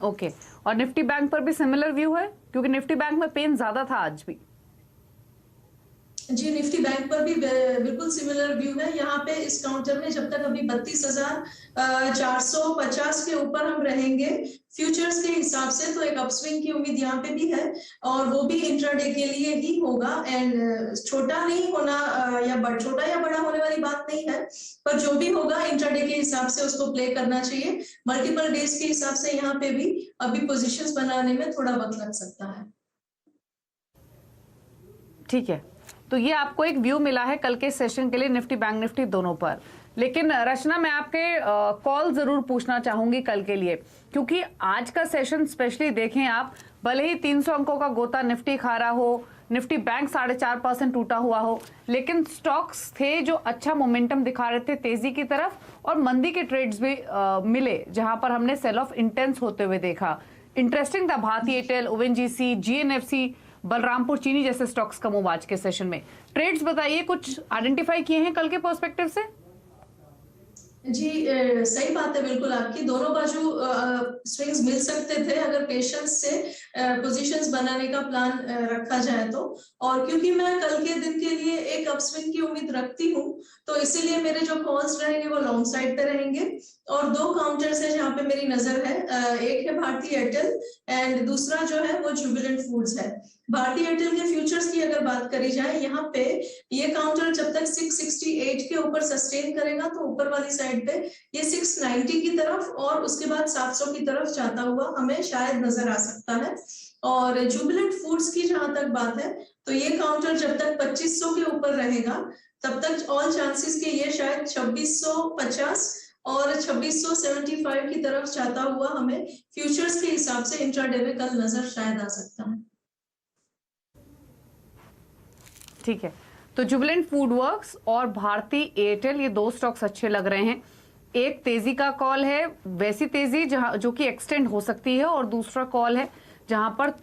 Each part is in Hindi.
ओके। और निफ्टी बैंक पर भी सिमिलर व्यू है, क्योंकि निफ्टी बैंक में पेन ज्यादा था आज भी। जी, निफ्टी बैंक पर भी बिल्कुल सिमिलर व्यू है। यहाँ पे इस काउंटर में जब तक अभी 32,450 के ऊपर हम रहेंगे फ्यूचर्स के हिसाब से, तो एक अपस्विंग की उम्मीद यहाँ पे भी है, और वो भी इंट्राडे के लिए ही होगा। एंड छोटा नहीं होना या छोटा या बड़ा होने वाली बात नहीं है, पर जो भी होगा इंट्राडे के हिसाब से उसको प्ले करना चाहिए। मल्टीपल डेज के हिसाब से यहाँ पे भी अभी पोजिशन बनाने में थोड़ा वक्त लग सकता है। ठीक है, तो ये आपको एक व्यू मिला है कल के सेशन के लिए निफ्टी बैंक निफ्टी दोनों पर। लेकिन रचना, मैं आपके कॉल जरूर पूछना चाहूंगी कल के लिए, क्योंकि आज का सेशन स्पेशली देखें आप, भले ही 300 अंकों का गोता निफ्टी खा रहा हो, निफ्टी बैंक 4.5% टूटा हुआ हो, लेकिन स्टॉक्स थे जो अच्छा मोमेंटम दिखा रहे थे तेजी की तरफ, और मंदी के ट्रेड्स भी मिले जहां पर हमने सेल ऑफ इंटेंस होते हुए देखा। इंटरेस्टिंग था Bharti Airtel, ONGC, GNFC, Balrampur Chini जैसे स्टॉक्स का मूव आज के सेशन में। ट्रेड्स बताइए, कुछ आइडेंटिफाई किए हैं कल के पर्सपेक्टिव से? जी, सही बात है बिल्कुल आपकी। दोनों बाजू स्विंग्स मिल सकते थे अगर पेशेंस से पोजीशंस बनाने का प्लान रखा जाए तो। और क्योंकि मैं कल के दिन के लिए एक अपस्विंग की उम्मीद रखती हूँ, तो इसीलिए मेरे जो कॉल्स रहेंगे वो लॉन्ग साइड पे रहेंगे। और दो काउंटर्स है जहाँ पे मेरी नजर है, एक है भारती एयरटेल एंड दूसरा जो है वो जुबिलेंट फूड्स है। भारती एयरटेल के फ्यूचर्स की अगर बात करी जाए, यहाँ पे ये काउंटर जब तक 668 के ऊपर सस्टेन करेगा तो ऊपर वाली साइड पे ये 690 की तरफ और उसके बाद 700 की तरफ जाता हुआ हमें शायद नजर आ सकता है। और जुबिलेंट फूड्स की जहां तक बात है, तो ये काउंटर जब तक 2500 के ऊपर रहेगा तब तक ऑल चांसेस के ये शायद 2650 और 2675 की तरफ जाता हुआ हमें फ्यूचर्स के हिसाब से इंट्राडे में कल नजर शायद आ सकता है। ठीक है, तो जुबिलेंट फूड वर्क्स और भारती एयरटेल, ये दो स्टॉक्स अच्छे लग रहे हैं। एक तेजी का कॉल है, वैसी तेजी जहां जो कि एक्सटेंड हो सकती है, और दूसरा कॉल है जहां पर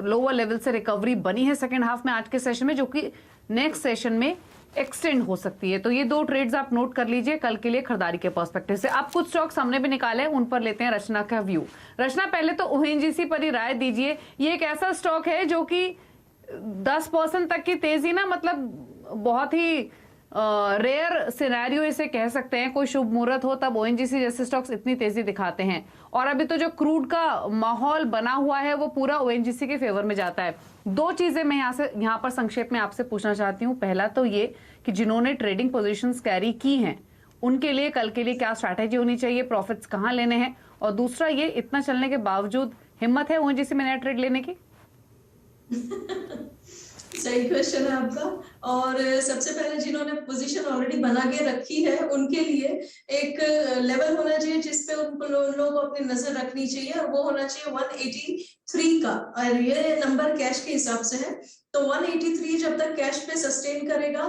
लोअर लेवल से रिकवरी बनी है सेकेंड हाफ में आज के सेशन में, जो कि नेक्स्ट सेशन में एक्सटेंड हो सकती है। तो ये दो ट्रेड्स आप नोट कर लीजिए कल के लिए खरीदारी के पर्सपेक्टिव से। आप कुछ स्टॉक्स हमने भी निकाले हैं, उन पर लेते हैं रचना का व्यू। रचना, पहले तो ओएनजीसी पर ही राय दीजिए। ये एक ऐसा स्टॉक है जो कि 10% तक की तेजी ना, मतलब बहुत ही रेयर सिनेरियो इसे कह सकते हैं, कोई शुभ मुहूर्त हो तब ओएनजीसी जैसे स्टॉक्स इतनी तेजी दिखाते हैं। और अभी तो जो क्रूड का माहौल बना हुआ है वो पूरा ओएनजीसी के फेवर में जाता है। दो चीजें मैं यहाँ पर संक्षेप में आपसे पूछना चाहती हूँ। पहला तो ये कि जिन्होंने ट्रेडिंग पोजीशंस कैरी की हैं उनके लिए कल के लिए क्या स्ट्रैटेजी होनी चाहिए, प्रॉफिट्स कहाँ लेने हैं, और दूसरा ये, इतना चलने के बावजूद हिम्मत है ओएनजीसी में नया ट्रेड लेने की? सही क्वेश्चन है आपका। और सबसे पहले जिन्होंने पोजीशन ऑलरेडी बना के रखी है उनके लिए एक लेवल होना चाहिए जिसपे उन लोगों को अपनी नजर रखनी चाहिए, और वो होना चाहिए 183 का। और ये नंबर कैश के हिसाब से है, तो 183 जब तक कैश पे सस्टेन करेगा